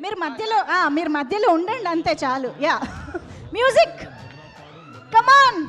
మీరు మధ్యలో ఉండండి అంతే చాలు. యా మ్యూజిక్ కమాన్.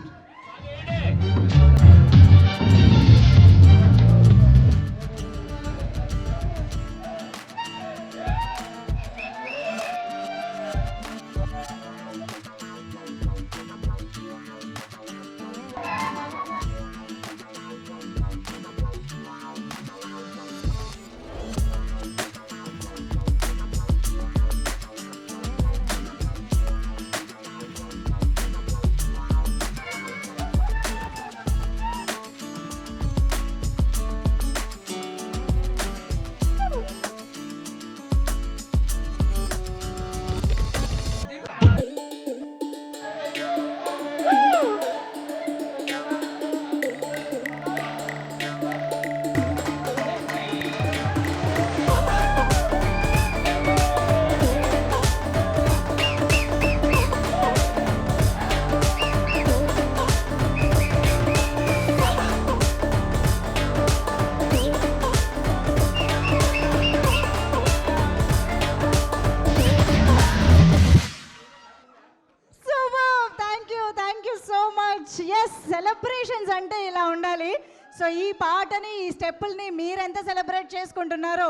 ఎస్, సెలబ్రేషన్స్ అంటే ఇలా ఉండాలి. సో ఈ పాటని, ఈ స్టెప్పుల్ని మీరెంత సెలబ్రేట్ చేసుకుంటున్నారో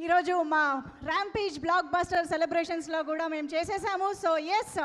ఈరోజు మా ర్యాంపేజ్ బ్లాక్ బస్టర్ సెలబ్రేషన్స్లో కూడా మేము చేసేసాము. So yes,